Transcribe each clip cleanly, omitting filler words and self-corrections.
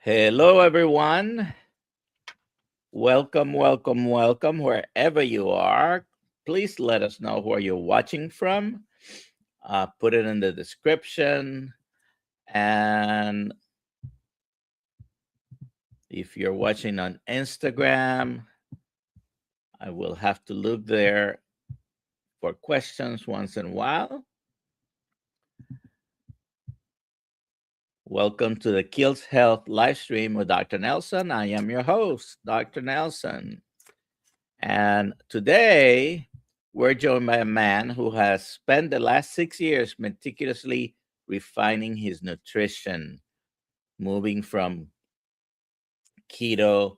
Hello, everyone. Welcome, welcome, welcome, wherever you are. Please let us know where you're watching from. Put it in the description. And if you're watching on Instagram, I will have to look there for questions once in a while. Welcome to the Kiltz Health live stream with Dr. Nelson. I am your host, Dr. Nelson. And today we're joined by a man who has spent the last 6 years meticulously refining his nutrition, moving from keto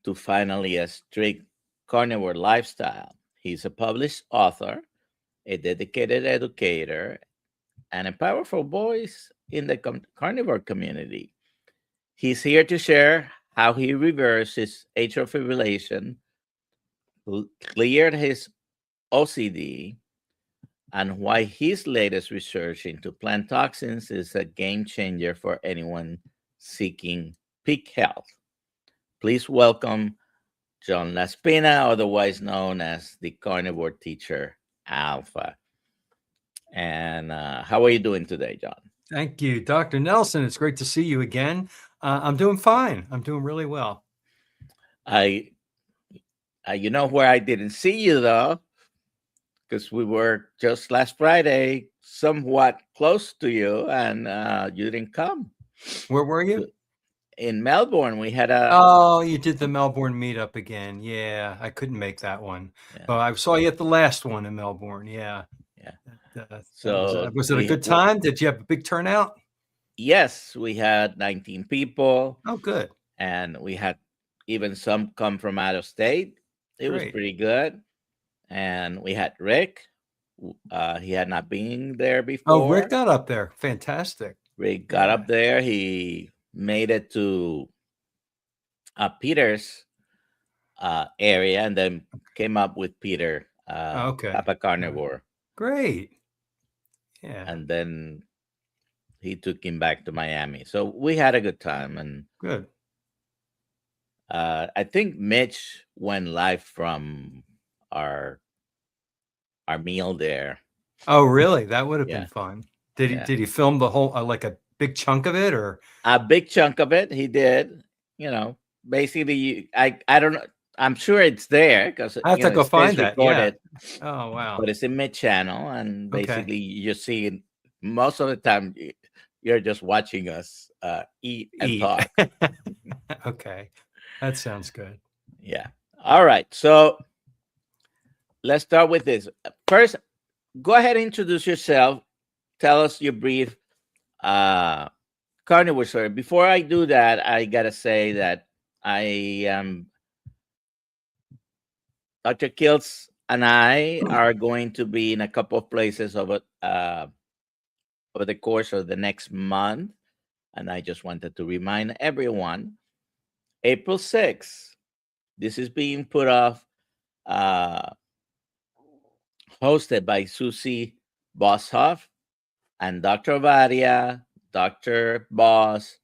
to finally a strict carnivore lifestyle. He's a published author, a dedicated educator, and a powerful voice in the carnivore community. He's here to share how he reversed his atrial fibrillation, cleared his OCD, and why his latest research into plant toxins is a game changer for anyone seeking peak health. Please welcome John Laspina, otherwise known as the Carnivore Teacher Alpha. And how are you doing today, John? Thank you, Dr. Nelson. It's great to see you again. I'm doing fine. I'm doing really well. You know where I didn't see you though, because we were just last Friday somewhat close to you, and you didn't come. Where were you? In Melbourne. We had a Oh, you did the Melbourne meetup again. Yeah, I couldn't make that one. yeah. But I saw you at the last one in Melbourne. Yeah. So was it a good time? Did you have a big turnout? Yes, we had 19 people. Oh, good. And we had even some come from out of state. It was pretty good. And we had Rick. He had not been there before. Oh, Rick got up there. Fantastic. Rick got up there. He made it to Peter's area and then came up with Peter, Papa Carnivore. Great. Yeah. And then he took him back to Miami. So we had a good time. And good. I think Mitch went live from our meal there. Oh, really? That would have been fun. Did he film the whole like a big chunk of it, or a big chunk of it? He did. You know, basically, I don't know. I'm sure it's there because I have to go find that. Recorded, Oh wow! But it's in mid channel, and basically you see most of the time you're just watching us eat and talk. Okay, that sounds good. Yeah. All right. So let's start with this. First, go ahead and introduce yourself. Tell us your brief carnivore story. Before I do that, I gotta say that I am Dr. Kiltz and I are going to be in a couple of places over the course of the next month, and I just wanted to remind everyone: April 6th. This is being put off, hosted by Susie Boshoff and Dr. Vadia, Dr. Boss,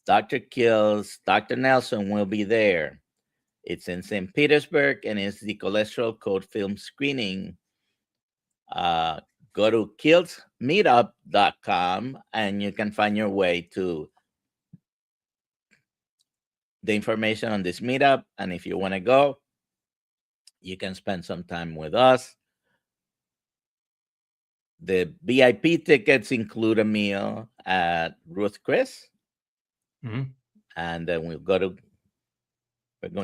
Dr. Kiltz, Dr. Nelson will be there. It's in St. Petersburg, and it's the cholesterol code film screening. Go to KiltzMeetup.com, and you can find your way to the information on this meetup. And if you want to go, you can spend some time with us. The VIP tickets include a meal at Ruth Chris. And then we're going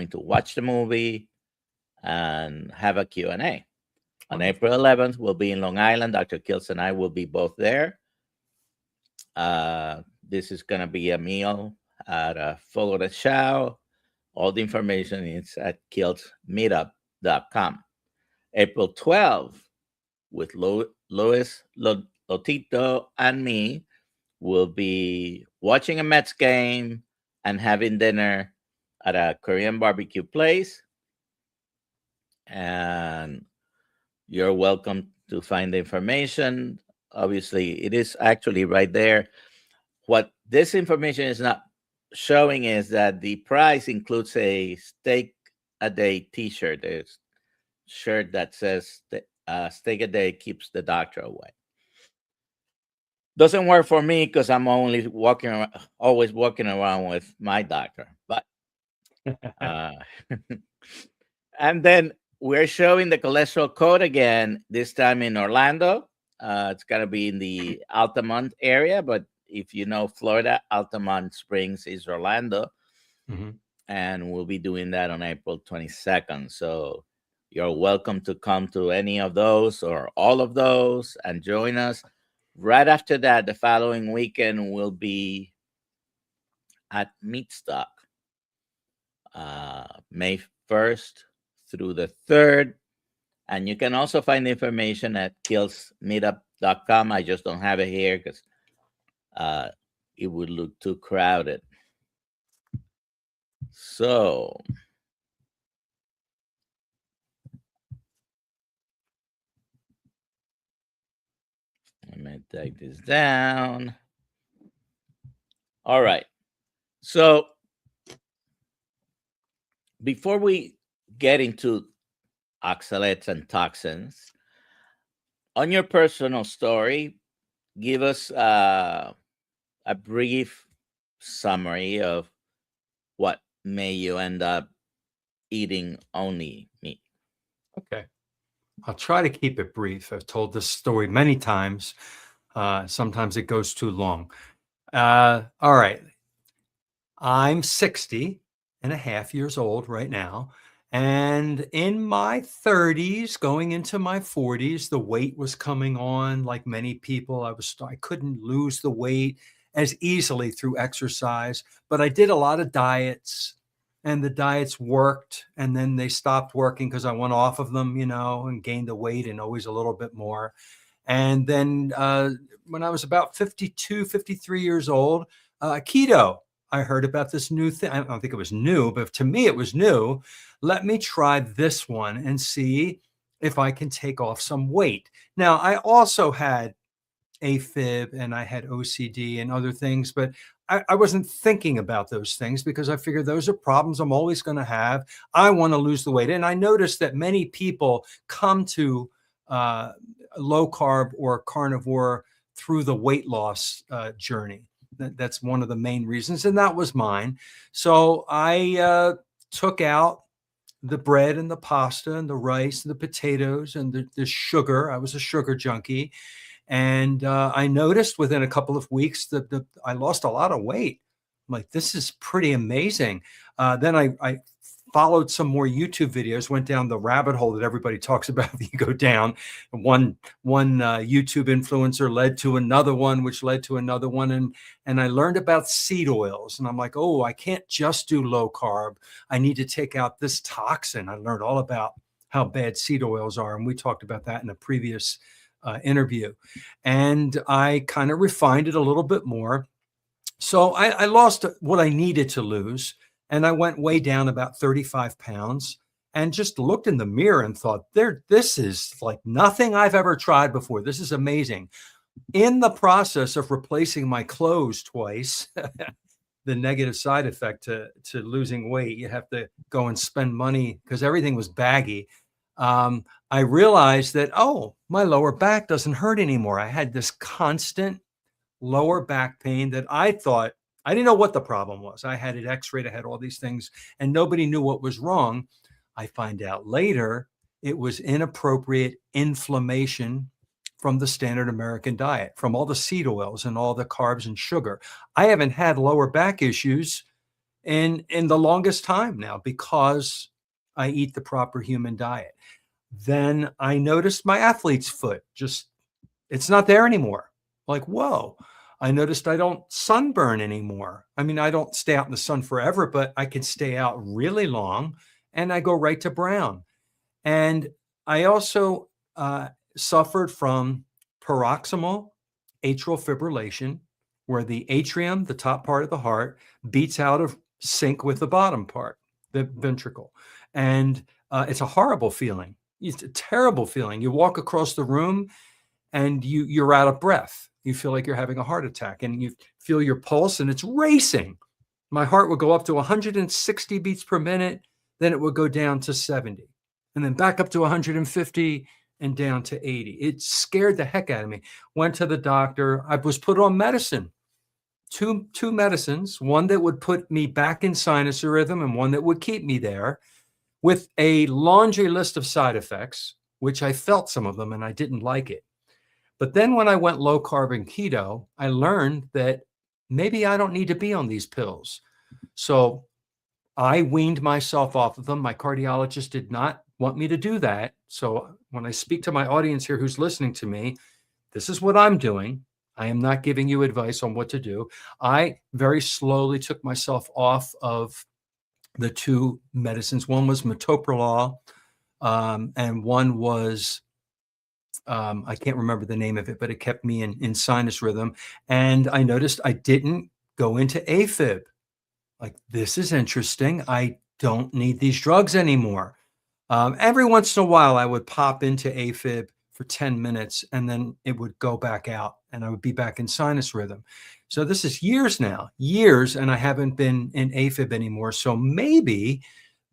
to watch the movie and have a Q&A. On April 11th, we'll be in Long Island. Dr. Kiltz and I will be both there. This is going to be a meal at Fogo de Chao. All the information is at KiltzMeetup.com. April 12th, with Luis Lotito and me, we'll be watching a Mets game and having dinner at a Korean barbecue place. And you're welcome to find the information. Obviously, it is actually right there. What this information is not showing is that the price includes a steak a day T-shirt. There's shirt that says steak a day keeps the doctor away. Doesn't work for me because I'm only always walking around with my doctor. But uh, and then we're showing the cholesterol code again. This time in Orlando. It's gonna be in the Altamont area, but if you know Florida, Altamont Springs is Orlando. Mm-hmm. And we'll be doing that on April 22nd. So you're welcome to come to any of those or all of those and join us. Right after that, the following weekend, will be at Meatstock, May 1st through the 3rd. And you can also find information at KiltzMeetup.com. I just don't have it here because it would look too crowded. So let me take this down. All right. So before we get into oxalates and toxins, on your personal story, give us a brief summary of what made you end up eating only meat. Okay. I'll try to keep it brief. I've told this story many times. Sometimes it goes too long. All right. I'm 60 and a half years old right now. And in my 30s, going into my 40s, the weight was coming on like many people. I couldn't lose the weight as easily through exercise, but I did a lot of diets, and the diets worked, and then they stopped working because I went off of them, and gained the weight and always a little bit more. And then when I was about 52, 53 years old, keto. I heard about this new thing. I don't think it was new, but to me, it was new. Let me try this one and see if I can take off some weight. Now, I also had AFib and I had OCD and other things, but I wasn't thinking about those things because I figured those are problems I'm always going to have. I want to lose the weight. And I noticed that many people come to low carb or carnivore through the weight loss journey. That's one of the main reasons, and that was mine. So I took out the bread and the pasta and the rice and the potatoes and the sugar. I was a sugar junkie. And I noticed within a couple of weeks that I lost a lot of weight. I'm like, this is pretty amazing. Then I followed some more YouTube videos, went down the rabbit hole that everybody talks about. You go down. One YouTube influencer led to another one, which led to another one. And I learned about seed oils. And I'm like, oh, I can't just do low carb. I need to take out this toxin. I learned all about how bad seed oils are. And we talked about that in a previous interview. And I kind of refined it a little bit more. So I lost what I needed to lose. And I went way down about 35 pounds and just looked in the mirror and thought, this is like nothing I've ever tried before. This is amazing. In the process of replacing my clothes twice, the negative side effect to losing weight, you have to go and spend money because everything was baggy. I realized that, my lower back doesn't hurt anymore. I had this constant lower back pain that I thought, I didn't know what the problem was. I had it x-rayed, I had all these things, and nobody knew what was wrong. I find out later it was inappropriate inflammation from the standard American diet, from all the seed oils and all the carbs and sugar. I haven't had lower back issues in the longest time now because I eat the proper human diet. Then I noticed my athlete's foot, it's not there anymore. Like, whoa. I noticed I don't sunburn anymore. I mean, I don't stay out in the sun forever, but I can stay out really long and I go right to brown. And I also suffered from paroxysmal atrial fibrillation, where the atrium, the top part of the heart, beats out of sync with the bottom part, the ventricle. And it's a horrible feeling. It's a terrible feeling. You walk across the room and you're out of breath. You feel like you're having a heart attack and you feel your pulse and it's racing. My heart would go up to 160 beats per minute, then it would go down to 70, and then back up to 150 and down to 80. It scared the heck out of me. Went to the doctor. I was put on medicine, two medicines, one that would put me back in sinus rhythm and one that would keep me there, with a laundry list of side effects, which I felt some of them and I didn't like it. But then when I went low carb and keto, I learned that maybe I don't need to be on these pills. So I weaned myself off of them. My cardiologist did not want me to do that. So when I speak to my audience here who's listening to me, this is what I'm doing. I am not giving you advice on what to do. I very slowly took myself off of the two medicines. One was metoprolol, and one was, I can't remember the name of it, but it kept me in sinus rhythm. And I noticed I didn't go into AFib. Like, this is interesting. I don't need these drugs anymore. Every once in a while, I would pop into AFib for 10 minutes, and then it would go back out, and I would be back in sinus rhythm. So this is years now, and I haven't been in AFib anymore. So maybe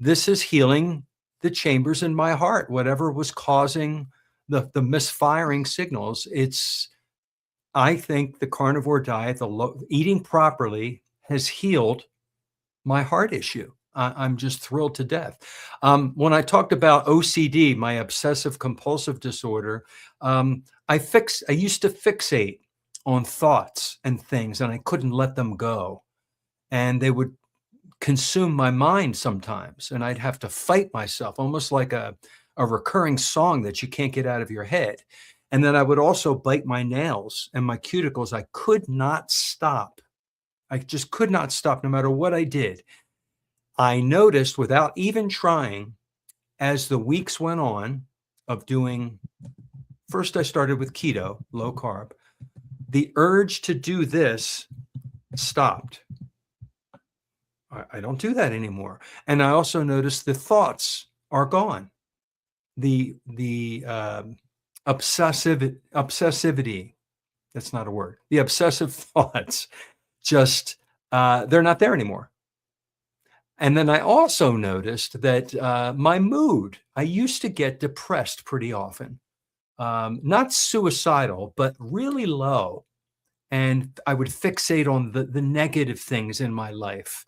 this is healing the chambers in my heart, whatever was causing the misfiring signals. I think the carnivore diet, eating properly, has healed my heart issue. I'm just thrilled to death. When I talked about OCD, my obsessive compulsive disorder, I used to fixate on thoughts and things, and I couldn't let them go. And they would consume my mind sometimes, and I'd have to fight myself, almost like a recurring song that you can't get out of your head. And then I would also bite my nails and my cuticles. I could not stop. I just could not stop no matter what I did. I noticed, without even trying, as the weeks went on of doing, first I started with keto, low carb, the urge to do this stopped. I don't do that anymore. And I also noticed the thoughts are gone. The obsessivity, that's not a word. The obsessive thoughts, just, they're not there anymore. And then I also noticed that my mood, I used to get depressed pretty often, not suicidal, but really low. And I would fixate on the negative things in my life.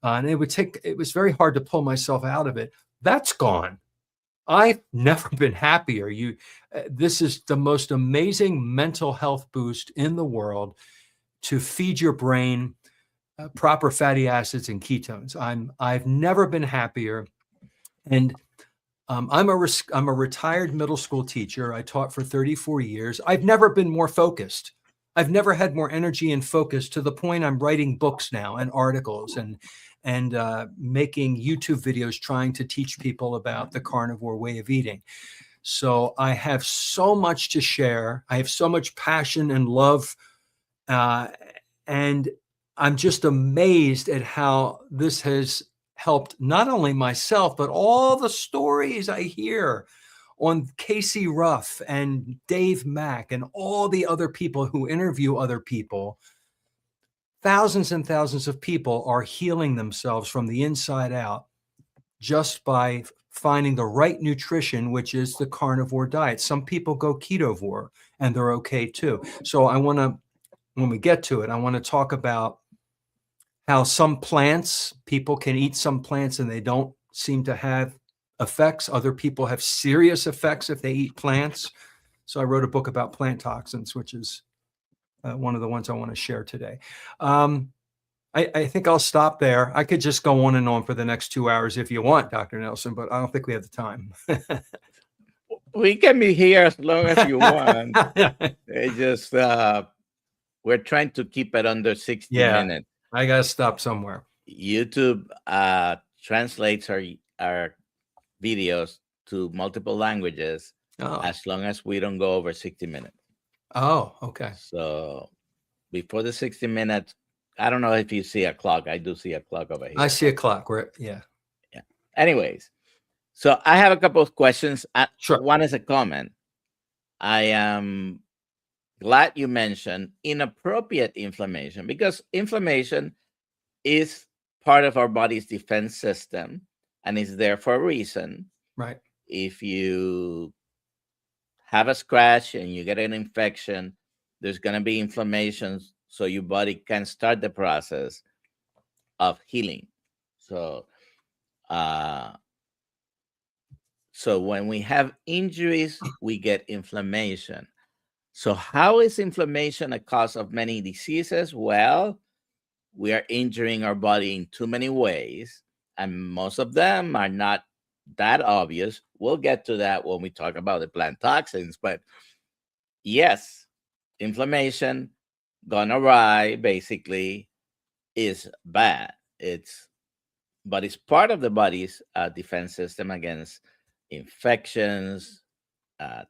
And it was very hard to pull myself out of it. That's gone. I've never been happier. This is the most amazing mental health boost in the world, to feed your brain proper fatty acids and ketones. I've never been happier. And I'm a retired middle school teacher. I taught for 34 years. I've never been more focused. I've never had more energy and focus, to the point I'm writing books now and articles and making YouTube videos trying to teach people about the carnivore way of eating. So I have so much to share. I have so much passion and love, and I'm just amazed at how this has helped not only myself, but all the stories I hear on Casey Ruff and Dave Mack and all the other people who interview other people. Thousands and thousands of people are healing themselves from the inside out just by finding the right nutrition, which is the carnivore diet. Some people go ketovore and they're okay too. So when we get to it, I want to talk about how some plants, people can eat some plants and they don't seem to have effects. Other people have serious effects if they eat plants. So I wrote a book about plant toxins, which is one of the ones I want to share today. I think I'll stop there. I could just go on and on for the next 2 hours if you want, Dr. Nelson, but I don't think we have the time. We can be here as long as you want. It just, we're trying to keep it under 60 minutes. I got to stop somewhere. YouTube translates our videos to multiple languages as long as we don't go over 60 minutes. Oh, okay. So before the 60 minutes, I don't know if you see a clock. I do see a clock over here. I see a clock. Yeah. Anyways, so I have a couple of questions. Sure. One is a comment. I am glad you mentioned inappropriate inflammation, because inflammation is part of our body's defense system, and it's there for a reason. Right. If you have a scratch and you get an infection, there's going to be inflammation, so your body can start the process of healing. So, so when we have injuries, we get inflammation. So how is inflammation a cause of many diseases? Well, we are injuring our body in too many ways, and most of them are not that obvious. We'll get to that when we talk about the plant toxins. But yes, inflammation gone awry basically is bad. But it's part of the body's defense system against infections,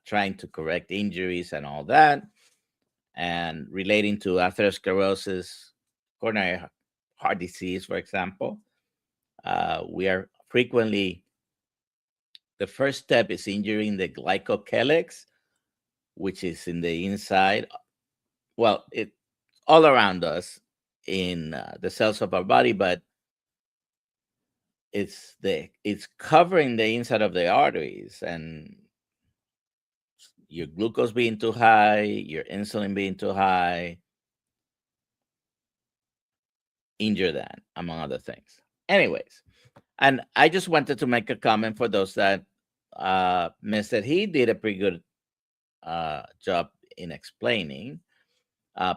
trying to correct injuries and all that, and relating to atherosclerosis, coronary heart disease, for example. We are frequently, the first step is injuring the glycocalyx, which is in the inside. Well, it all around us in the cells of our body, but it's covering the inside of the arteries, and your glucose being too high, your insulin being too high, injure that, among other things. Anyways, and I just wanted to make a comment for those that missed it. He did a pretty good job in explaining.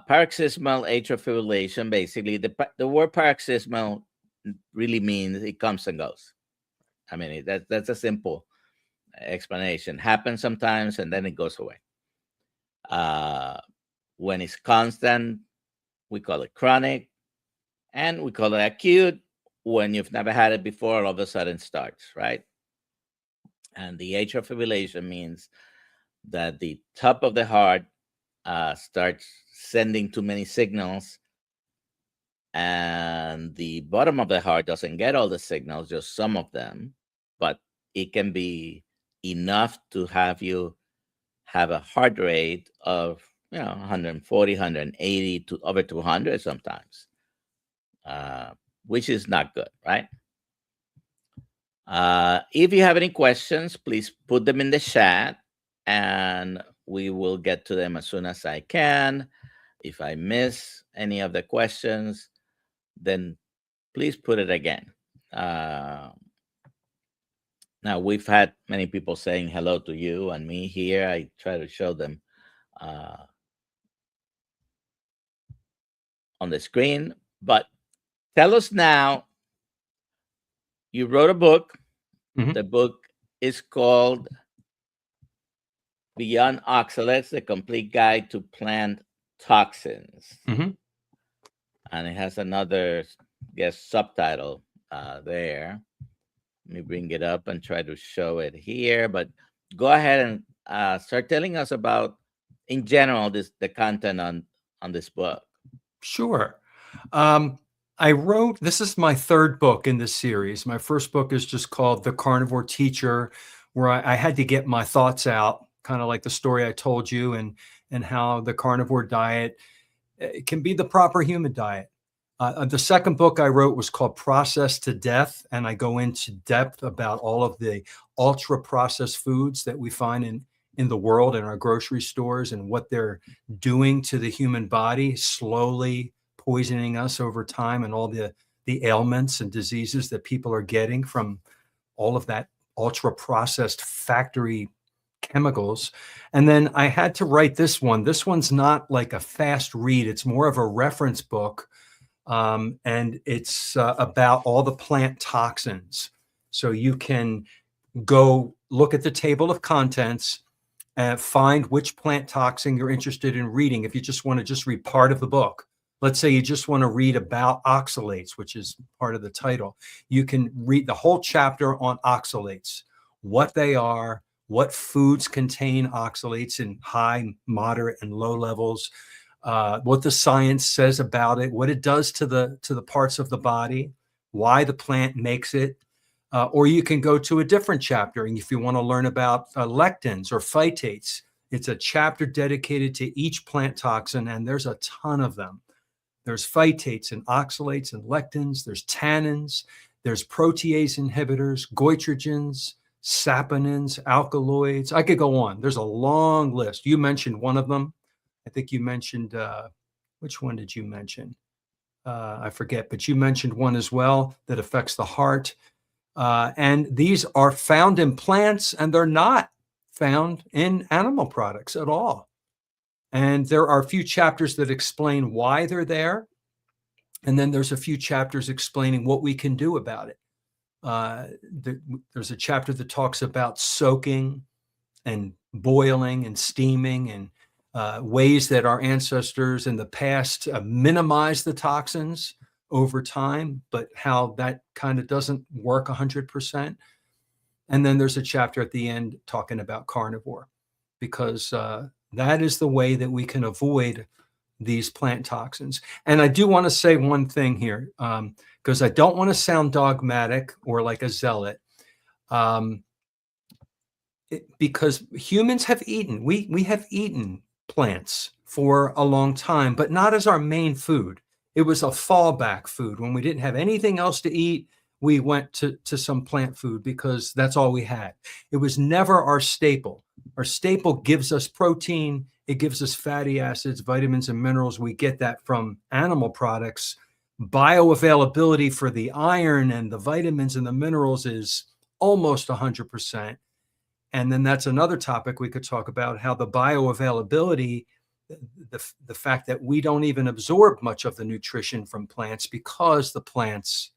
Paroxysmal atrial fibrillation, basically, the word paroxysmal really means it comes and goes. I mean, that's a simple explanation. Happens sometimes and then it goes away. When it's constant, we call it chronic, and we call it acute when you've never had it before, all of a sudden starts, right? And the atrial fibrillation means that the top of the heart starts sending too many signals, and the bottom of the heart doesn't get all the signals, just some of them, but it can be enough to have you have a heart rate of 140, 180 to over 200 sometimes, which is not good, right? If you have any questions, please put them in the chat and we will get to them as soon as I can. If I miss any of the questions, then please put it again. Now, we've had many people saying hello to you and me here. I try to show them on the screen. But tell us now, you wrote a book. Mm-hmm. The book is called Beyond Oxalates, The Complete Guide to Plant Toxins. Mm-hmm. And it has another, subtitle there. Let me bring it up and try to show it here. But go ahead and start telling us about, in general, the content on this book. Sure. This is my third book in this series. My first book is just called The Carnivore Teacher, where I had to get my thoughts out, kind of like the story I told you, and how the carnivore diet can be the proper human diet. The second book I wrote was called Processed to Death, and I go into depth about all of the ultra-processed foods that we find in the world, in our grocery stores, and what they're doing to the human body, slowly poisoning us over time, and all the ailments and diseases that people are getting from all of that ultra-processed factory chemicals. And then I had to write this one. This one's not like a fast read. It's more of a reference book. And it's about all the plant toxins. So you can go look at the table of contents and find which plant toxin you're interested in reading. If you just want to just read part of the book, let's say you just want to read about oxalates, which is part of the title, you can read the whole chapter on oxalates, what they are, what foods contain oxalates in high, moderate, and low levels, what the science says about it, what it does to the parts of the body, why the plant makes it. Or you can go to a different chapter, and if you want to learn about lectins or phytates, it's a chapter dedicated to each plant toxin, and there's a ton of them. There's phytates and oxalates and lectins. There's tannins. There's protease inhibitors, goitrogens, saponins, alkaloids. I could go on. There's a long list. You mentioned one of them. I think you mentioned, which one did you mention? I forget, but you mentioned one as well that affects the heart. And these are found in plants, and they're not found in animal products at all. And there are a few chapters that explain why they're there. And then there's a few chapters explaining what we can do about it. There's a chapter that talks about soaking and boiling and steaming and ways that our ancestors in the past minimized the toxins over time, but how that kind of doesn't work 100%. And then there's a chapter at the end talking about carnivore, because that is the way that we can avoid these plant toxins. And I do want to say one thing here, because I don't want to sound dogmatic or like a zealot. Because humans have eaten, we have eaten plants for a long time, but not as our main food. It was a fallback food. When we didn't have anything else to eat, we went to some plant food because that's all we had. It was never our staple. Our staple gives us protein. It gives us fatty acids, vitamins, and minerals. We get that from animal products. Bioavailability for the iron and the vitamins and the minerals is almost 100%. And then that's another topic we could talk about, how the bioavailability, the fact that we don't even absorb much of the nutrition from plants because the plants,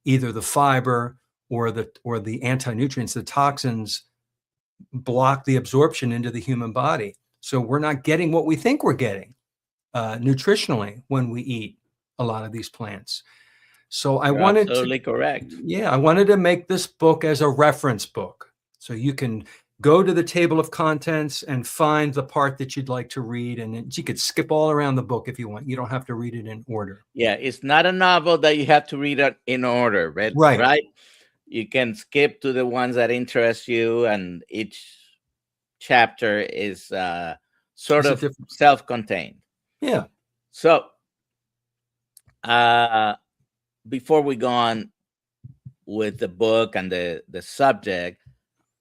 either the fiber or the anti-nutrients, the toxins, block the absorption into the human body. So we're not getting what we think we're getting nutritionally when we eat a lot of these plants. So I wanted absolutely correct. Yeah, I wanted to make this book as a reference book. So you can go to the table of contents and find the part that you'd like to read. And you could skip all around the book if you want. You don't have to read it in order. Yeah, it's not a novel that you have to read it in order, right? Right. You can skip to the ones that interest you, and each chapter is sort of self-contained. Yeah. So before we go on with the book and the subject,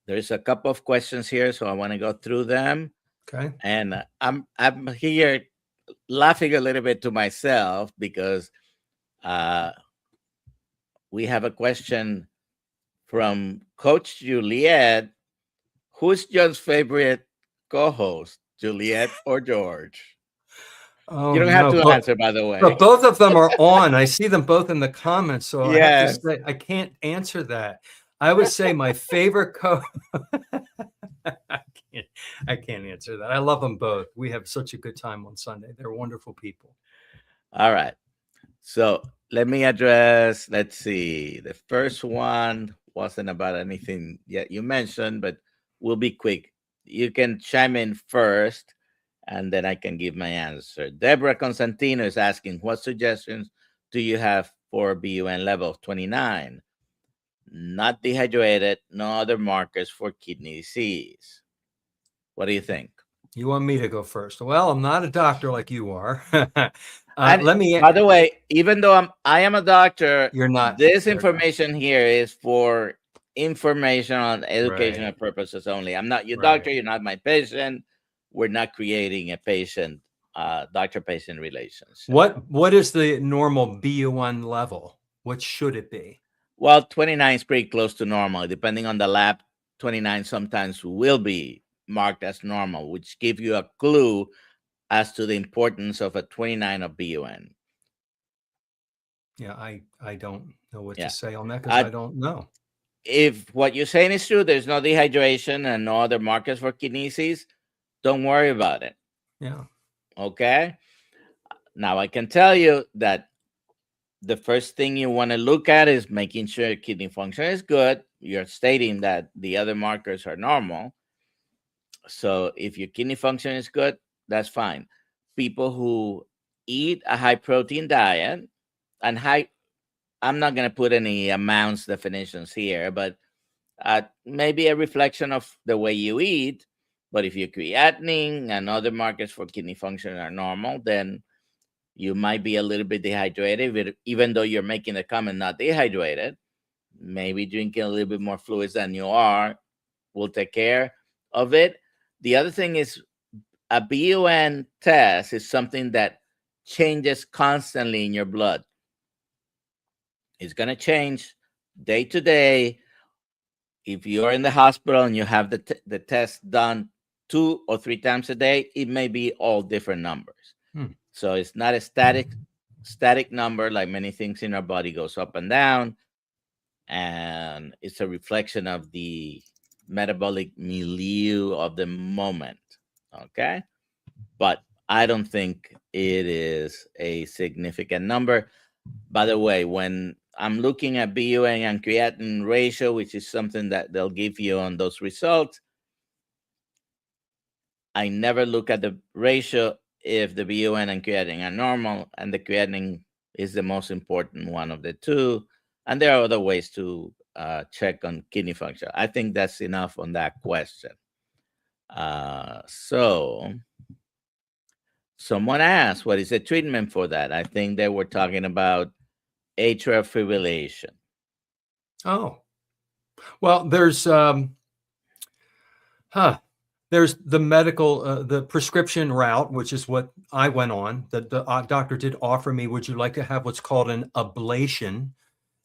there's a couple of questions here, so I want to go through them. Okay. And I'm here laughing a little bit to myself because we have a question from Coach Juliet. Who's John's favorite co-host, Juliet or George? Oh, you don't have to answer, by the way. But both of them are on. I see them both in the comments, so I have to say I can't answer that. I would say my favorite I can't answer that. I love them both. We have such a good time on Sunday. They're wonderful people. All right. So let me address, let's see. The first one wasn't about anything yet you mentioned, but we'll be quick. You can chime in first, and then I can give my answer. Deborah Constantino is asking, what suggestions do you have for BUN level of 29? Not dehydrated, no other markers for kidney disease. What do you think? You want me to go first? Well, I'm not a doctor like you are. Let me. By the way, even though I am a doctor, you're not. This information here is for information on educational purposes only. I'm not your doctor. You're not my patient. We're not creating a patient doctor-patient relationship. What is the normal BUN level? What should it be? Well, 29 is pretty close to normal. Depending on the lab, 29 sometimes will be marked as normal, which give you a clue as to the importance of a 29 of BUN. Yeah, I don't know what to say on that because I don't know. If what you're saying is true, there's no dehydration and no other markers for kidney disease, don't worry about it. Yeah. Okay. Now I can tell you that the first thing you want to look at is making sure kidney function is good. You're stating that the other markers are normal. So if your kidney function is good, that's fine. People who eat a high protein diet and I'm not going to put any amounts definitions here, but maybe a reflection of the way you eat. But if your creatinine and other markers for kidney function are normal, then You might be a little bit dehydrated, even though you're making the comment not dehydrated. Maybe drinking a little bit more fluids than you are will take care of it. The other thing is a BUN test is something that changes constantly in your blood. It's going to change day to day. If you're in the hospital and you have the test done 2 or 3 times a day, it may be all different numbers. So it's not a static number, like many things in our body goes up and down. And it's a reflection of the metabolic milieu of the moment. Okay. But I don't think it is a significant number. By the way, when I'm looking at BUN and creatinine ratio, which is something that they'll give you on those results, I never look at the ratio if the BUN and creatinine are normal, and the creatinine is the most important one of the two. And there are other ways to check on kidney function. I think that's enough on that question. So someone asked, what is the treatment for that? I think they were talking about atrial fibrillation. Oh, well, there's the medical, the prescription route, which is what I went on. That the doctor did offer me, would you like to have what's called an ablation?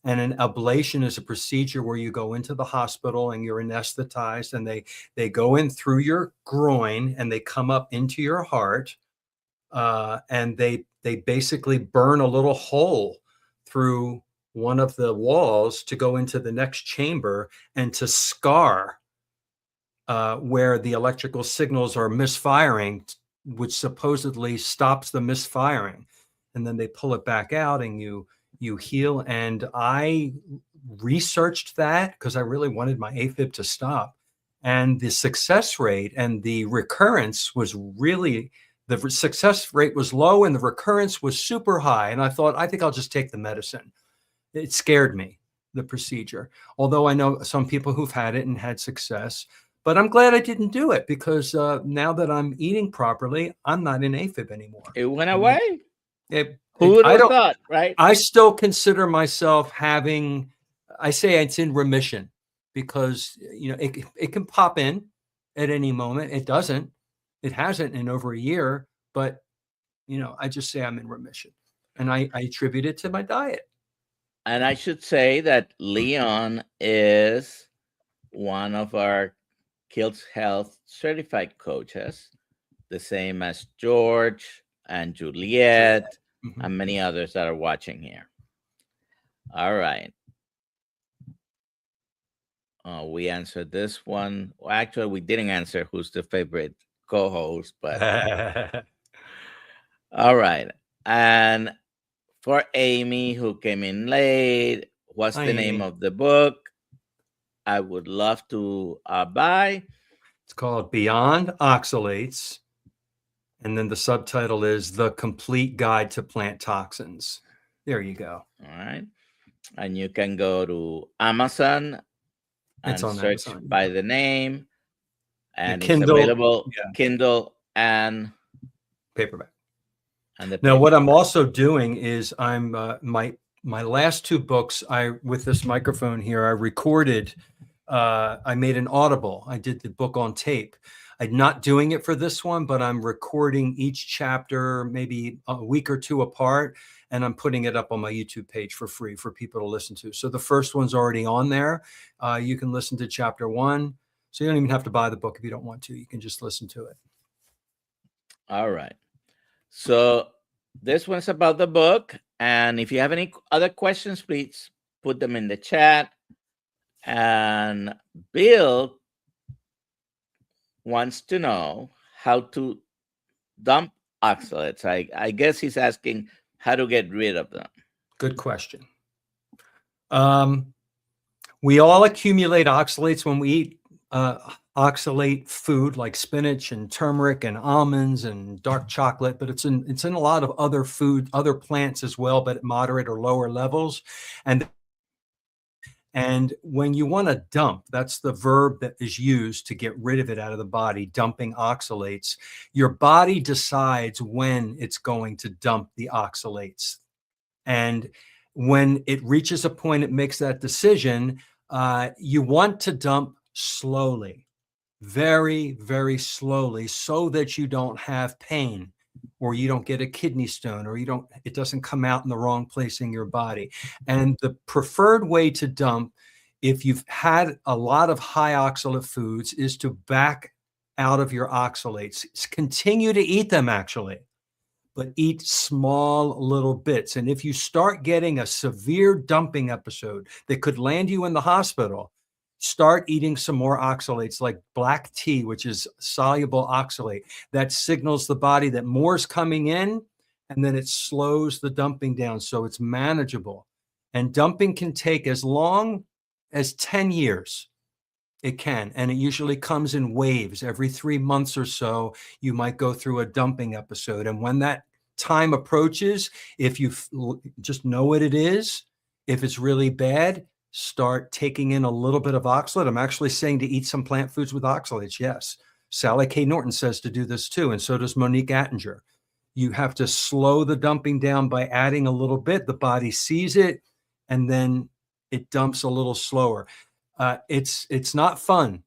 And an ablation is a procedure where you go into the hospital and you're anesthetized, and they go in through your groin and they come up into your heart, and they basically burn a little hole through one of the walls to go into the next chamber and to scar where the electrical signals are misfiring, which supposedly stops the misfiring. And then they pull it back out and you heal. And I researched that because I really wanted my AFib to stop. And the success rate and the recurrence was really, the success rate was low and the recurrence was super high. And I thought, I think I'll just take the medicine. It scared me, the procedure. Although I know some people who've had it and had success. But I'm glad I didn't do it, because now that I'm eating properly, I'm not in AFib anymore. It went away. Who would have thought, right? I still consider myself having, I say it's in remission, because it can pop in at any moment. It doesn't. It hasn't in over a year, but I just say I'm in remission, and I attribute it to my diet. And I should say that Leon is one of our Kiltz Health certified coaches, the same as George and Juliet and many others that are watching here. All right. We answered this one. Well, actually, we didn't answer who's the favorite co-host, but all right. And for Amy, who came in late, what's the name of the book? I would love to buy. It's called Beyond Oxalates. And then the subtitle is The Complete Guide to Plant Toxins. There you go. All right. And you can go to Amazon and search Amazon, by the name. And Kindle, it's available Kindle and paperback. And now what I'm also doing is I'm my last 2 books, with this microphone here, I recorded, I made an Audible. I did the book on tape. I'm not doing it for this one, but I'm recording each chapter maybe a week or 2 apart, and I'm putting it up on my YouTube page for free for people to listen to. So the first one's already on there. You can listen to chapter 1. So you don't even have to buy the book if you don't want to. You can just listen to it. All right. So this one's about the book. And if you have any other questions, please put them in the chat. And Bill wants to know how to dump oxalates. I guess he's asking how to get rid of them. Good question. We all accumulate oxalates when we eat oxalate food like spinach and turmeric and almonds and dark chocolate, but it's in a lot of other food, other plants as well, but at moderate or lower levels. And And when you want to dump, that's the verb that is used to get rid of it out of the body, dumping oxalates. Your body decides when it's going to dump the oxalates. And when it reaches a point, it makes that decision. You want to dump slowly, very, very slowly, so that you don't have pain, or you don't get a kidney stone, or it doesn't come out in the wrong place in your body. And the preferred way to dump, if you've had a lot of high oxalate foods, is to back out of your oxalates. Continue to eat them, actually, but eat small little bits. And if you start getting a severe dumping episode that could land you in the hospital, start eating some more oxalates, like black tea, which is soluble oxalate. That signals the body that more is coming in, and then it slows the dumping down so it's manageable. And dumping can take as long as 10 years. It can, and it usually comes in waves. Every 3 months or so, you might go through a dumping episode. And when that time approaches, if you just know what it is, if it's really bad, start taking in a little bit of oxalate. I'm actually saying to eat some plant foods with oxalates. Yes. Sally K. Norton says to do this too, and so does Monique Attinger. You have to slow the dumping down by adding a little bit. The body sees it, and then it dumps a little slower. It's not fun.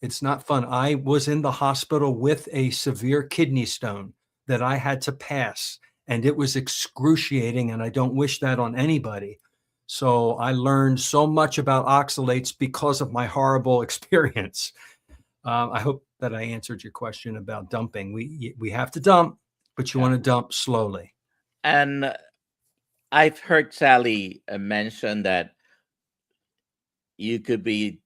It's not fun. I was in the hospital with a severe kidney stone that I had to pass, and it was excruciating, and I don't wish that on anybody. So I learned so much about oxalates because of my horrible experience. I hope that I answered your question about dumping. We have to dump, but you want to dump slowly. And I've heard Sally mention that you could be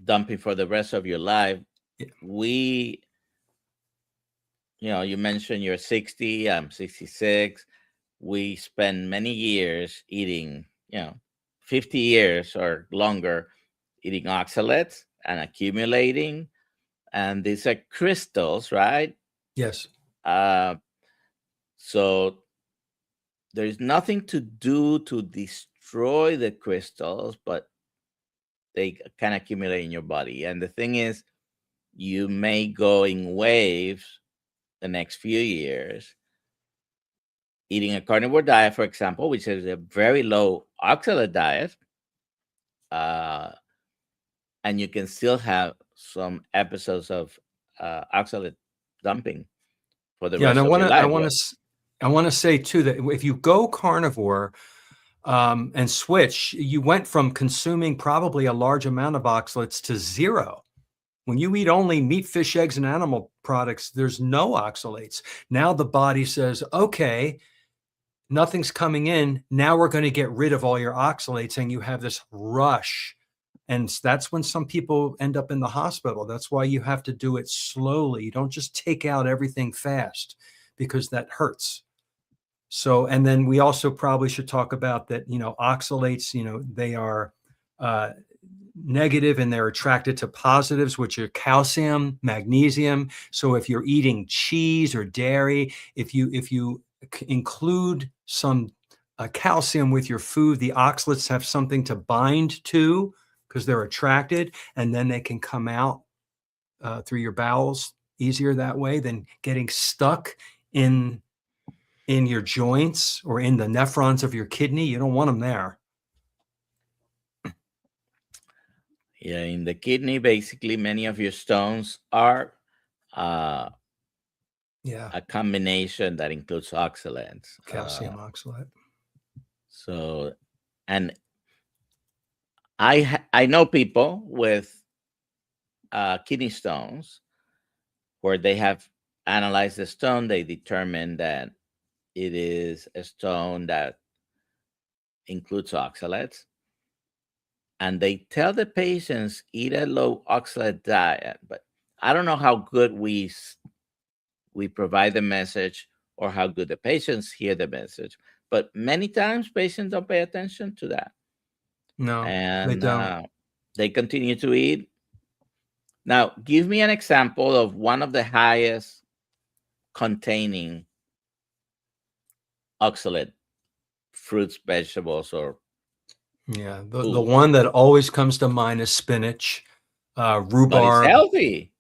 dumping for the rest of your life. We, you mentioned you're 60, I'm 66. We spend many years eating, 50 years or longer eating oxalates and accumulating. And these are crystals, right? Yes. So there's nothing to do to destroy the crystals, but they can accumulate in your body. And the thing is, you may go in waves the next few years eating a carnivore diet, for example, which is a very low oxalate diet, and you can still have some episodes of oxalate dumping for the rest of your life. I want to say too that if you go carnivore and switch, you went from consuming probably a large amount of oxalates to zero. When you eat only meat, fish, eggs, and animal products, there's no oxalates. Now the body says, okay, nothing's coming in. Now we're going to get rid of all your oxalates, and you have this rush. And that's when some people end up in the hospital. That's why you have to do it slowly. You don't just take out everything fast, because that hurts. So, and then we also probably should talk about that, oxalates, they are negative and they're attracted to positives, which are calcium, magnesium. So if you're eating cheese or dairy, if you include some calcium with your food, the oxalates have something to bind to because they're attracted, and then they can come out through your bowels easier that way than getting stuck in your joints or in the nephrons of your kidney. You don't want them there. Yeah, in the kidney, basically, many of your stones are a combination that includes oxalates. Calcium oxalate. So, and I know people with kidney stones where they have analyzed the stone. They determined that it is a stone that includes oxalates. And they tell the patients, eat a low oxalate diet. But I don't know how good we provide the message or how good the patients hear the message. But many times patients don't pay attention to that. No, and they don't. They continue to eat. Now, give me an example of one of the highest containing oxalate fruits, vegetables, or Yeah, the food, one that always comes to mind is spinach, but it's rhubarb. healthy.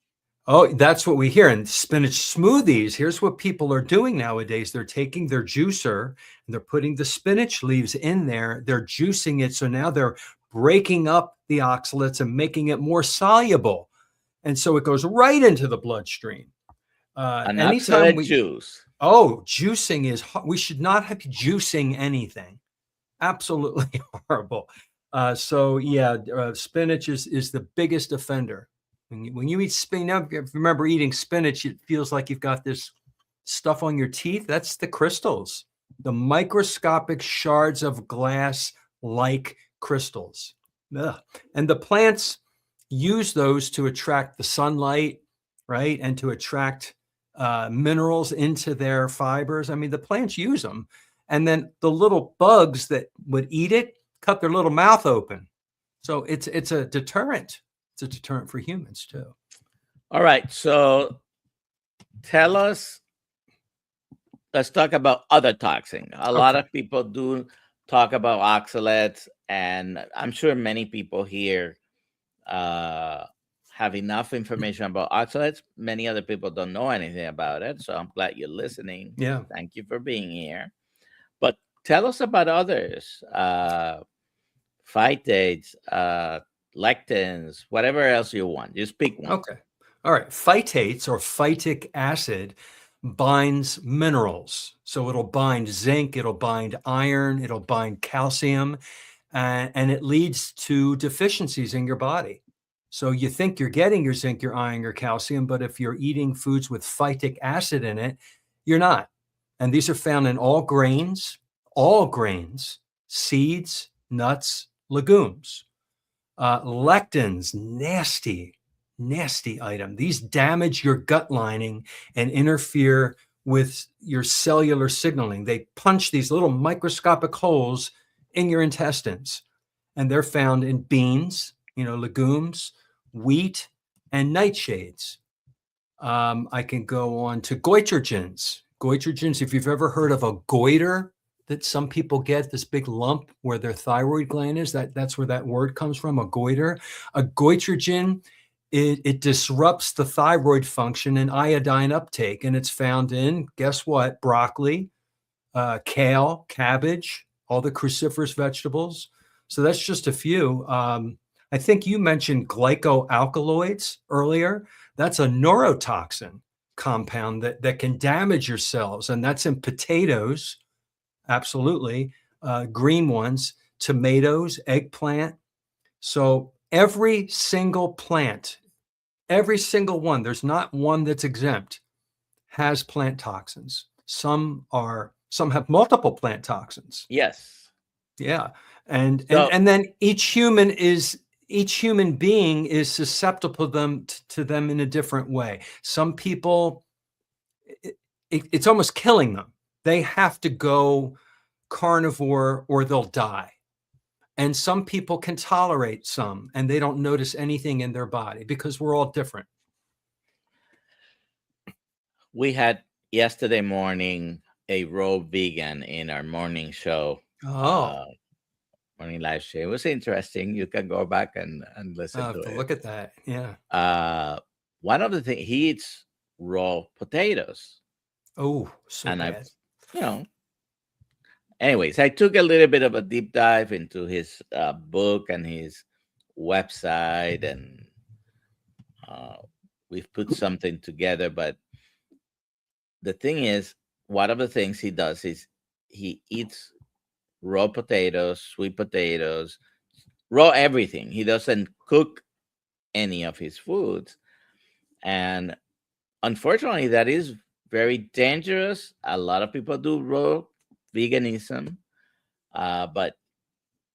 Oh, that's what we hear. And spinach smoothies. Here's what people are doing nowadays. They're taking their juicer and they're putting the spinach leaves in there. They're juicing it. So now they're breaking up the oxalates and making it more soluble. And so it goes right into the bloodstream. An Anytime oxalate we, juice. oh, juicing is, we should not have juicing anything. Absolutely horrible. So yeah, spinach is the biggest offender. When you eat spinach, if you remember eating spinach, it feels like you've got this stuff on your teeth. That's the crystals, the microscopic shards of glass like crystals. Ugh. And the plants use those to attract the sunlight, right? And to attract minerals into their fibers. I mean, the plants use them. And then the little bugs that would eat it cut their little mouth open. So it's a deterrent. It's a deterrent for humans too. All right. So tell us, let's talk about other toxins. A lot Okay. of people do talk about oxalates, and I'm sure many people here have enough information about oxalates. Many other people don't know anything about it. So I'm glad you're listening. Yeah. Thank you for being here. But tell us about others, phytates, lectins, whatever else you want. Just pick one. Okay. All right. Phytates or phytic acid binds minerals. So it'll bind zinc, it'll bind iron, it'll bind calcium, and it leads to deficiencies in your body. So you think you're getting your zinc, your iron, your calcium, but if you're eating foods with phytic acid in it, you're not. And these are found in all grains, seeds, nuts, legumes. Lectins, nasty item. These damage your gut lining and interfere with your cellular signaling. They punch these little microscopic holes in your intestines, and they're found in beans, legumes, wheat, and nightshades. I can go on to goitrogens. Goitrogens, if you've ever heard of a goiter that some people get, this big lump where their thyroid gland is, that's where that word comes from, a goiter. A goitrogen, it disrupts the thyroid function and iodine uptake, and it's found in, guess what, broccoli, kale, cabbage, all the cruciferous vegetables. So that's just a few. I think you mentioned glycoalkaloids earlier. That's a neurotoxin compound that can damage your cells, and that's in potatoes, absolutely, green ones, tomatoes, eggplant. So every single plant, every single one, there's not one that's exempt, has plant toxins. Some have multiple plant toxins. Yes. Yeah. And So then each human being is susceptible to them in a different way. Some people, it's almost killing them. They have to go carnivore or they'll die. And some people can tolerate some and they don't notice anything in their body because we're all different. we had yesterday morning a raw vegan in our morning show, Oh, morning live stream. It was interesting. You can go back and listen I to have to it. look at that. Yeah. One of the things, he eats raw potatoes. Oh, so And bad. anyways, I took a little bit of a deep dive into his book and his website, and we've put something together. But the thing is, one of the things he does is he eats raw potatoes, sweet potatoes, raw everything. He doesn't cook any of his foods. And unfortunately, that is very dangerous. A lot of people do raw veganism. But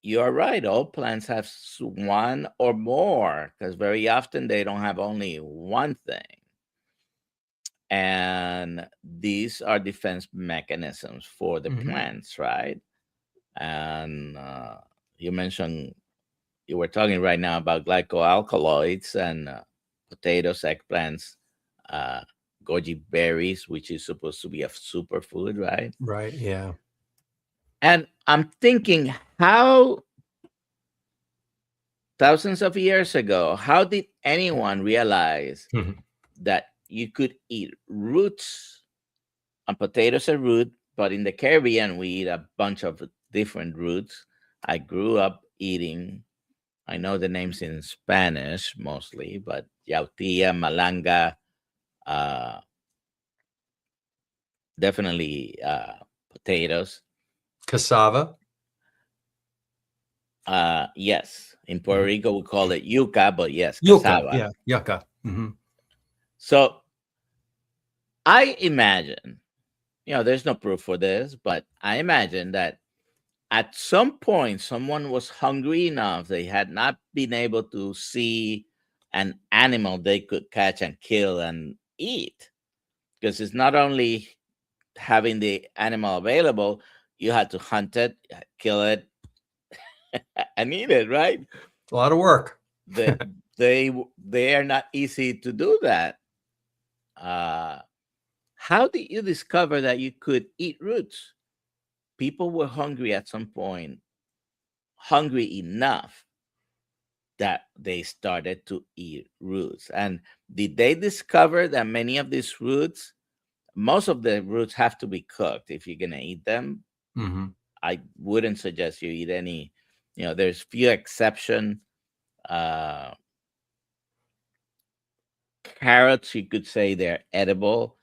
you're right. All plants have one or more, because very often they don't have only one thing. And these are defense mechanisms for the plants, right? And you mentioned, you were talking right now about glycoalkaloids and potatoes, eggplants, goji berries, which is supposed to be a superfood, right? Right. Yeah. And I'm thinking, how thousands of years ago, how did anyone realize Mhm. that you could eat roots? And potatoes are root, but in the Caribbean, we eat a bunch of different roots. I grew up eating, I know the names in Spanish mostly, but yautía, malanga, uh, definitely potatoes. Cassava. Yes, in Puerto Mhm. Rico, we call it yuca, but yes, Yucca. cassava. Yeah. Yucca. Hmm. So I imagine, there's no proof for this, but I imagine that at some point someone was hungry enough they had not been able to see an animal they could catch and kill and eat, because it's not only having the animal available, you had to hunt it, kill it, and eat it, right? It's a lot of work. they they are not easy to do that. uh how did you discover that you could eat roots? People were hungry at some point, hungry enough that they started to eat roots. And did they discover that many of these roots, most of the roots have to be cooked if you're going to eat them? Hmm. I wouldn't suggest you eat any, there's few exception. Uh, Carrots, you could say they're edible.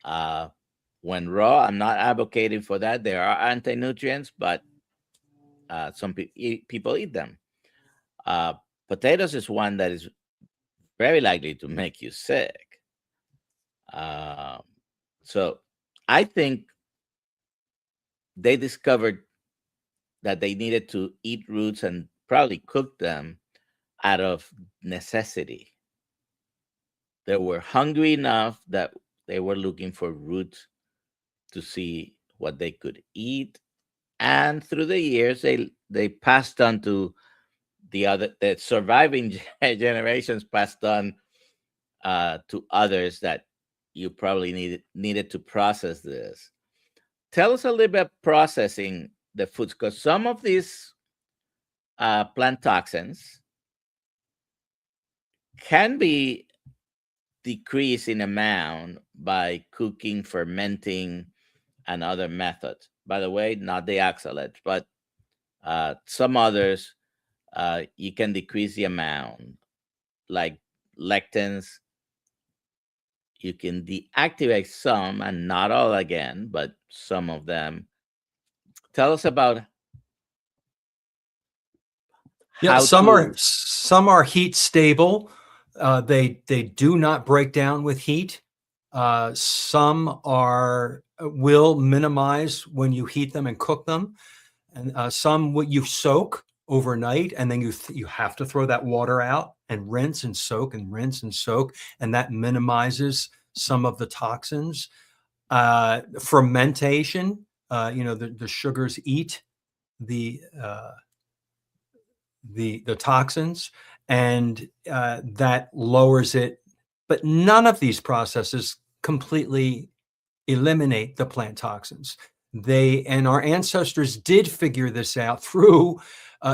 Uh, when raw, I'm not advocating for that. There are anti-nutrients, but some people eat them. Uh, Potatoes is one that is very likely to make you sick. Um, so I think they discovered that they needed to eat roots and probably cook them out of necessity. They were hungry enough that they were looking for roots to see what they could eat. And through the years, they passed on to the surviving generations passed on to others that you probably needed to process this. Tell us a little bit processing the foods, because some of these plant toxins can be decreased in amount by cooking, fermenting, and other methods. By the way, not the oxalates, but some others, you can decrease the amount, like lectins. You can deactivate some and not all again, but some of them. Tell us about Yeah, how to. some are heat stable. They do not break down with heat. Some are will minimize when you heat them and cook them, and some what you soak overnight, and then you have to throw that water out and rinse and soak and rinse and soak, and that minimizes some of the toxins. Fermentation, the sugars eat the uh, the toxins, and that lowers it. But none of these processes completely eliminate the plant toxins. They and our ancestors did figure this out through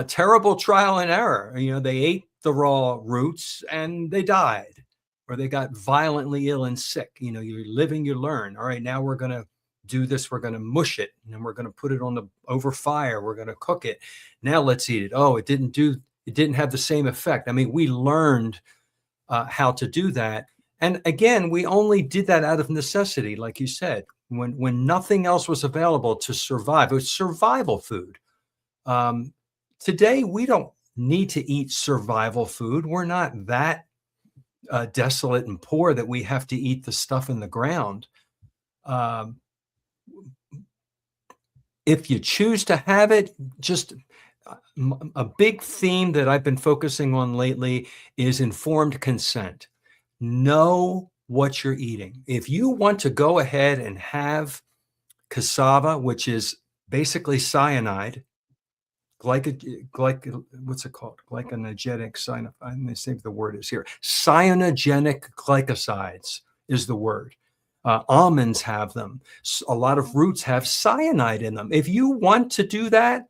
terrible trial and error. They ate the raw roots and they died, or they got violently ill and sick. You're living, you learn. All right, now we're going to do this. We're going to mush it, and then we're going to put it on the over fire. We're going to cook it. Now let's eat it. Oh, it didn't have the same effect. I mean, we learned how to do that. And again, we only did that out of necessity, like you said, when nothing else was available to survive. It was survival food. Today, we don't need to eat survival food. We're not that desolate and poor that we have to eat the stuff in the ground. If you choose to have it, just a big theme that I've been focusing on lately is informed consent. Know what you're eating. If you want to go ahead and have cassava, which is basically cyanide, what's it called? Glycanogenic cyanide. I'm going to say the word is here. Cyanogenic glycosides is the word. Almonds have them. A lot of roots have cyanide in them. If you want to do that,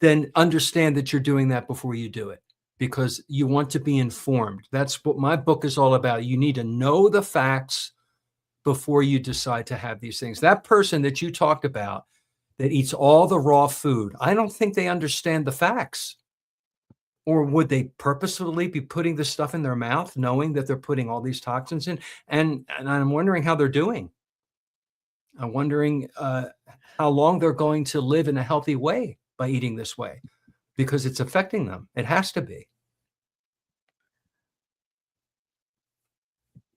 then understand that you're doing that before you do it. because you want to be informed. That's what my book is all about. You need to know the facts before you decide to have these things. That person that you talked about that eats all the raw food, I don't think they understand the facts. Or would they purposefully be putting this stuff in their mouth, knowing that they're putting all these toxins in? And I'm wondering how they're doing. I'm wondering how long they're going to live in a healthy way by eating this way, because it's affecting them. It has to be.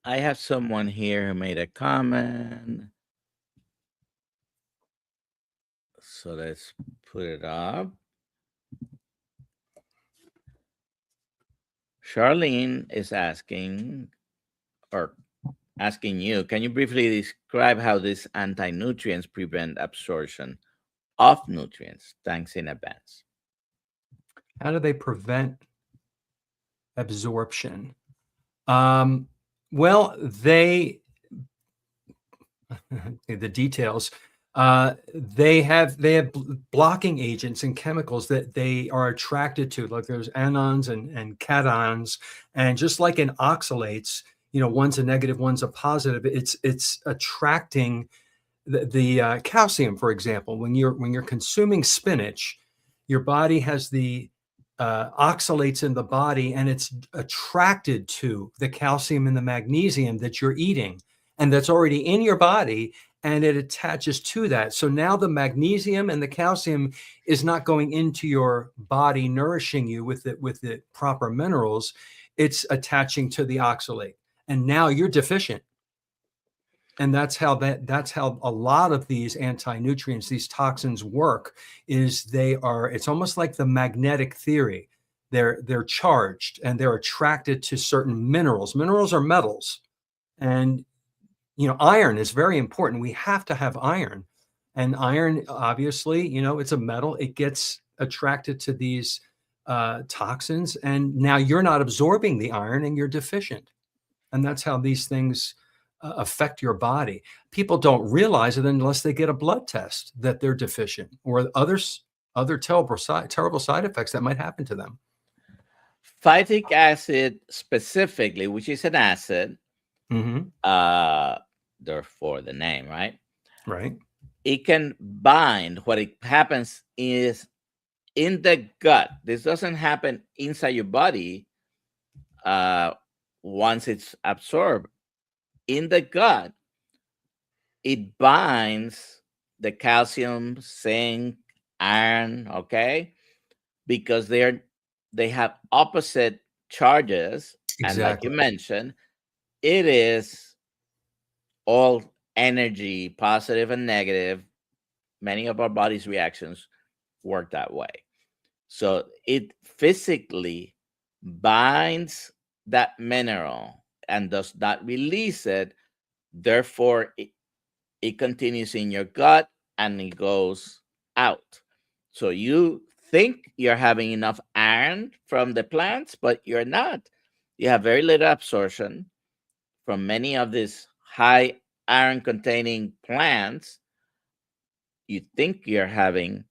I have someone here who made a comment. So let's put it up. Charlene is asking you, can you briefly describe how these anti-nutrients prevent absorption of nutrients? Thanks in advance. How do they prevent absorption? Well, the details. They have blocking agents and chemicals that they are attracted to, like there's anions and cations, and just like in oxalates, one's a negative, one's a positive. It's attracting the calcium, for example. When you're consuming spinach, your body has the oxalates in the body, and it's attracted to the calcium and the magnesium that you're eating, and that's already in your body, and it attaches to that. So now the magnesium and the calcium is not going into your body, nourishing you with the proper minerals. It's attaching to the oxalate, and now you're deficient. And that's how a lot of these anti-nutrients, these toxins work, is it's almost like the magnetic theory. They're charged and they're attracted to certain minerals. Minerals are metals. And iron is very important. We have to have iron. And iron, obviously, it's a metal. It gets attracted to these toxins. And now you're not absorbing the iron and you're deficient. And that's how these things affect your body. People don't realize it unless they get a blood test that they're deficient, or other terrible side effects that might happen to them. Phytic acid specifically, which is an acid, therefore the name, right? Right. It can bind. What it happens is in the gut. This doesn't happen inside your body once it's absorbed. In the gut, it binds the calcium, zinc, iron, okay? Because they have opposite charges. Exactly. And like you mentioned, it is all energy, positive and negative. Many of our body's reactions work that way. So it physically binds that mineral and does not release it. Therefore, it continues in your gut and it goes out. So you think you're having enough iron from the plants, but you're not. You have very little absorption from many of these high iron containing plants. You think you're having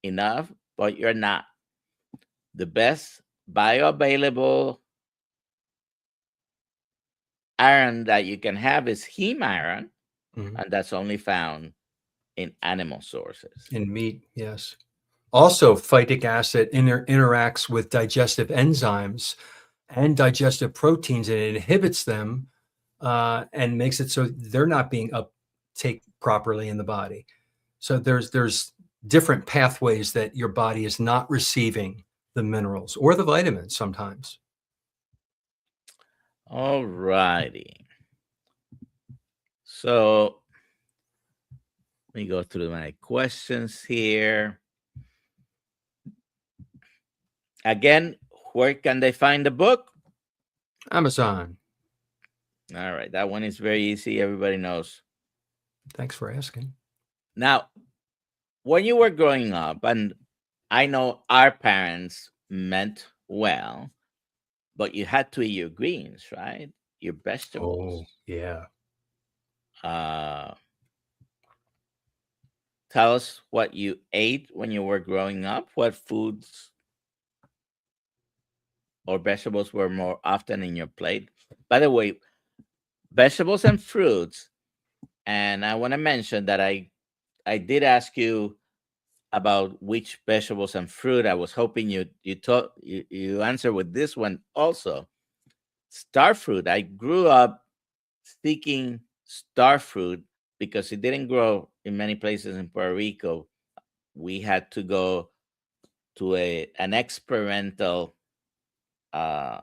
enough, but you're not. The best bioavailable iron that you can have is heme iron, and that's only found in animal sources. In meat, yes. Also, phytic acid interacts with digestive enzymes and digestive proteins, and it inhibits them and makes it so they're not being uptake properly in the body. So there's different pathways that your body is not receiving the minerals or the vitamins sometimes. All righty. So let me go through my questions here. Again, where can they find the book? Amazon. All right. That one is very easy. Everybody knows. Thanks for asking. Now, when you were growing up, and I know our parents meant well, but you had to eat your greens, right? Your vegetables. Oh, yeah. Tell us what you ate when you were growing up. What foods or vegetables were more often in your plate? By the way, vegetables and fruits, and I want to mention that I did ask you about which vegetables and fruit. I was hoping you answer with this one also. Star fruit. I grew up seeking star fruit because it didn't grow in many places in Puerto Rico. We had to go to an experimental uh,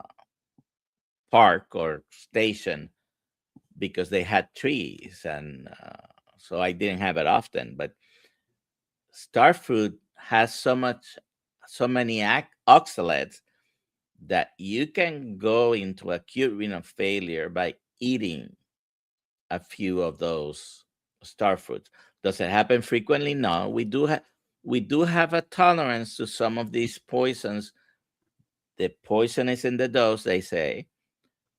park or station because they had trees, and so I didn't have it often. But star fruit has so many oxalates that you can go into acute renal failure by eating a few of those star fruits. Does it happen frequently? No. We do have a tolerance to some of these poisons. The poison is in the dose, they say.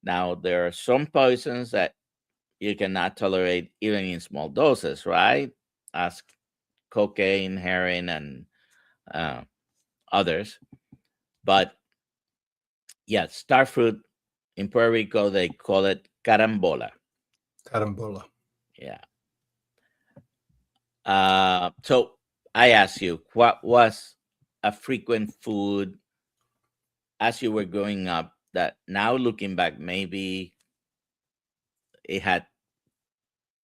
Now there are some poisons that you cannot tolerate even in small doses, right? As cocaine, heroin, and uh, others. But yeah, star fruit in Puerto Rico, they call it carambola. Carambola. Yeah. So I asked you, what was a frequent food as you were growing up that now looking back, maybe it had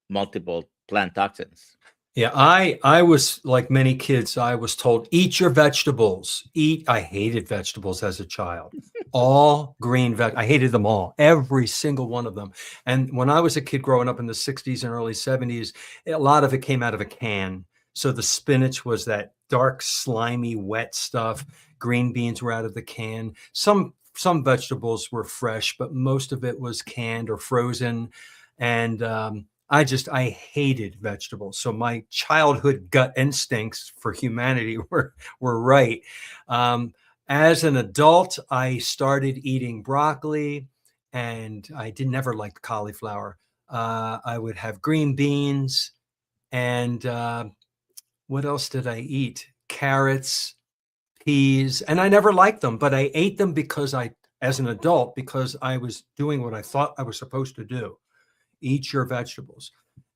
multiple plant toxins? Yeah, I was like many kids, I was told, eat your vegetables. Eat. I hated vegetables as a child. All green I hated them all, every single one of them. And when I was a kid growing up in the 60s and early 70s, a lot of it came out of a can. So the spinach was that dark, slimy, wet stuff. Green beans were out of the can. Some vegetables were fresh, but most of it was canned or frozen. And I hated vegetables. So my childhood gut instincts for humanity were right. As an adult, I started eating broccoli, and I did never like cauliflower. I would have green beans, and what else did I eat? Carrots, peas, and I never liked them, but I ate them as an adult, because I was doing what I thought I was supposed to do. Eat your vegetables.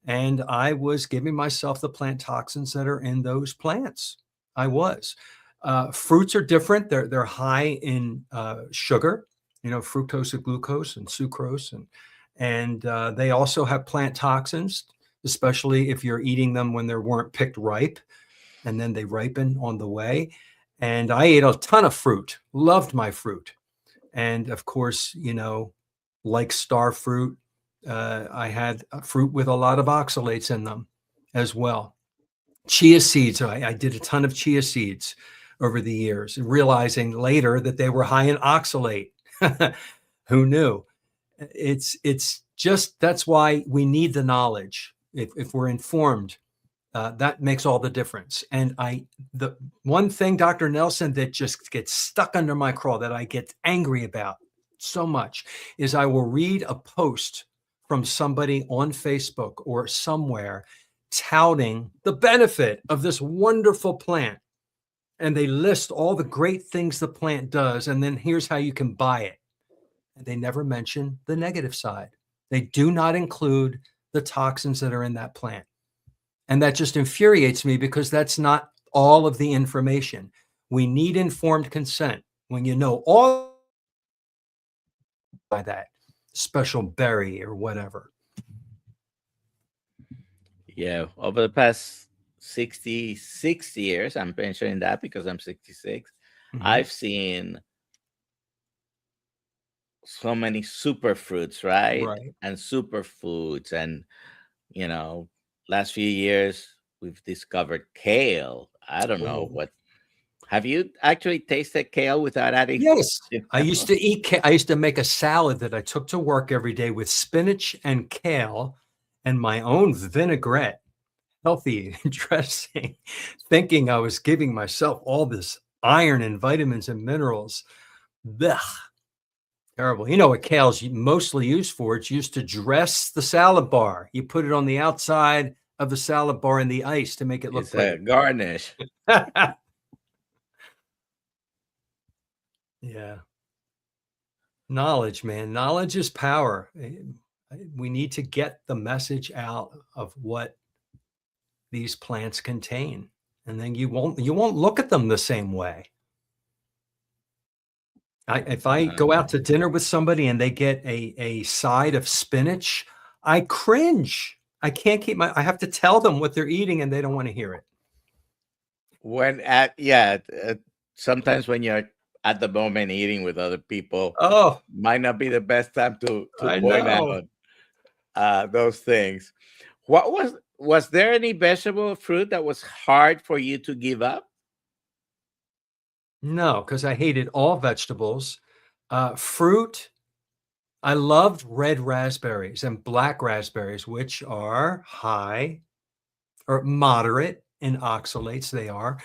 And I was giving myself the plant toxins that are in those plants. I was. Fruits are different. They're high in sugar, fructose and glucose and sucrose, and they also have plant toxins, especially if you're eating them when they weren't picked ripe, and then they ripen on the way. And I ate a ton of fruit. Loved my fruit, and of course, like star fruit, I had a fruit with a lot of oxalates in them as well. Chia seeds, I did a ton of chia seeds over the years, realizing later that they were high in oxalate. Who knew? It's just, that's why we need the knowledge. If we're informed, that makes all the difference. And the one thing, Dr. Nelson, that just gets stuck under my craw, that I get angry about so much, is I will read a post from somebody on Facebook or somewhere touting the benefit of this wonderful plant. And they list all the great things the plant does. And then here's how you can buy it. And they never mention the negative side. They do not include the toxins that are in that plant. And that just infuriates me, because that's not all of the information. We need informed consent. When you know all by that special berry or whatever. Yeah, over the past 66 years, I'm mentioning that because I'm 66, I've seen so many superfruits, right? Right. And superfoods. And, last few years, we've discovered kale. I don't know Oh. what. Have you actually tasted kale without adding? Yes. I used to make a salad that I took to work every day with spinach and kale and my own vinaigrette, healthy dressing, thinking I was giving myself all this iron and vitamins and minerals. Blech. Terrible. You know what kale's mostly used for? It's used to dress the salad bar. You put it on the outside of the salad bar in the ice to make it look It's a pretty. garnish. Yeah. Knowledge, man. Knowledge is power. We need to get the message out of what these plants contain, and then you won't look at them the same way. If I go out to dinner with somebody and they get a side of spinach, I cringe. I can't keep I have to tell them what they're eating, and they don't want to hear it. Sometimes when you're at the moment eating with other people, Oh, might not be the best time to I point know. out those things. What was there any vegetable or fruit that was hard for you to give up? No, because I hated all vegetables. Fruit, I loved red raspberries and black raspberries, which are high or moderate in oxalates. They are.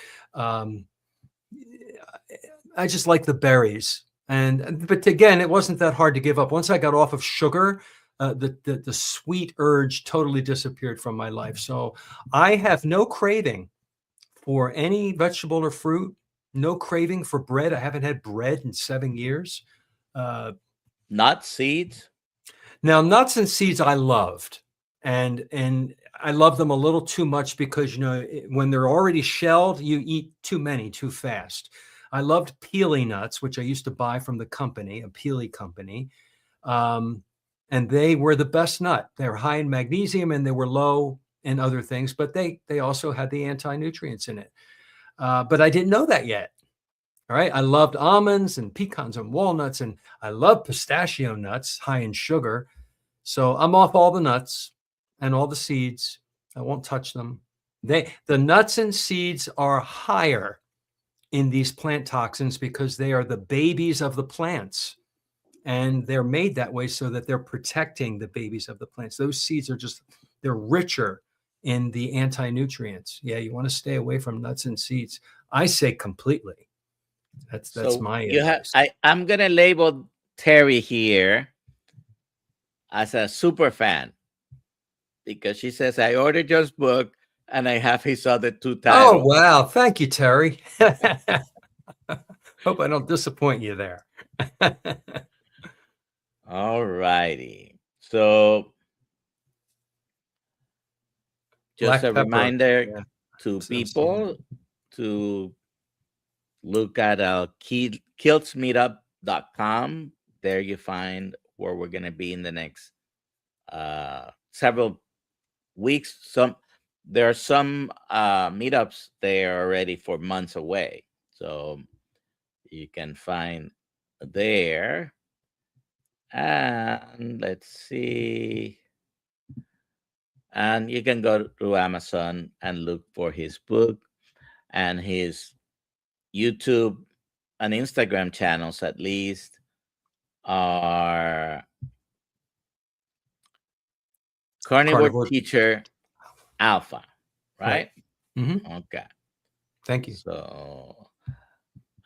I just like the berries. But again, it wasn't that hard to give up. Once I got off of sugar, the sweet urge totally disappeared from my life. So I have no craving for any vegetable or fruit. No craving for bread. I haven't had bread in 7 years. Nuts, seeds? Now, nuts and seeds I loved. And I love them a little too much because, when they're already shelled, you eat too many too fast. I loved peely nuts, which I used to buy from the company, a peely company. And they were the best nut. They were high in magnesium and they were low in other things, but they also had the anti-nutrients in it. But I didn't know that yet. All right. I loved almonds and pecans and walnuts, and I love pistachio nuts, high in sugar. So I'm off all the nuts and all the seeds. I won't touch them. The nuts and seeds are higher in these plant toxins because they are the babies of the plants. And they're made that way so that they're protecting the babies of the plants. Those seeds are they're richer in the anti-nutrients. Yeah, you want to stay away from nuts and seeds. I say completely. That's my advice. I'm gonna label Terry here as a super fan because she says I ordered Joe's book and I have his other 2 titles. Oh wow, thank you, Terry. Hope I don't disappoint you there. All righty. So just Black a pepper. reminder to people to look at KiltzMeetup.com. There you find where we're going to be in the next several weeks. There are some meetups there already for months away. So you can find there. And let's see. And you can go to Amazon and look for his book and his YouTube and Instagram channels, at least, are Carnivore Teacher Alpha, right? Mm-hmm. Okay. Thank you. So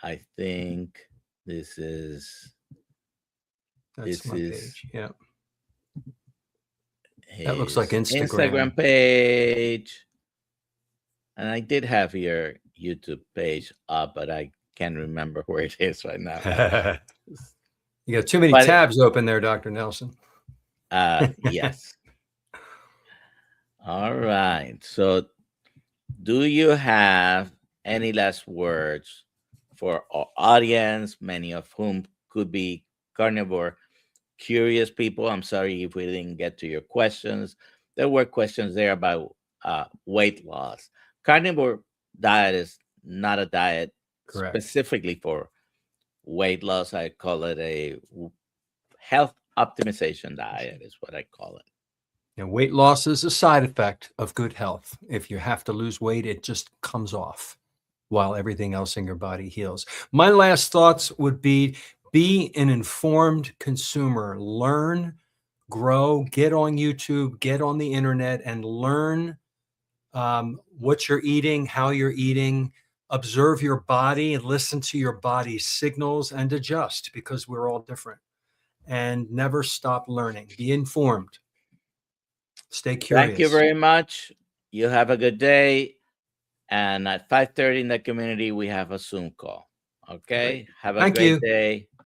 I think this is my page. Yeah. That looks like Instagram page. And I did have your YouTube page up, but I can't remember where it is right now. You got too many tabs open there, Dr. Nelson. Yes. All right. So do you have any last words for our audience, many of whom could be carnivore curious people? I'm sorry if we didn't get to your questions. There were questions there about weight loss. Carnivore diet is not a diet specifically for weight loss. I call it a health optimization diet is what I call it. And weight loss is a side effect of good health. If you have to lose weight, it just comes off while everything else in your body heals. My last thoughts would be an informed consumer. Learn, grow, get on YouTube, get on the internet and learn what you're eating, how you're eating. Observe your body and listen to your body's signals and adjust because we're all different. And never stop learning. Be informed. Stay curious. Thank you very much. You have a good day. And at 5:30 in the community, we have a Zoom call. Okay. Have a great day.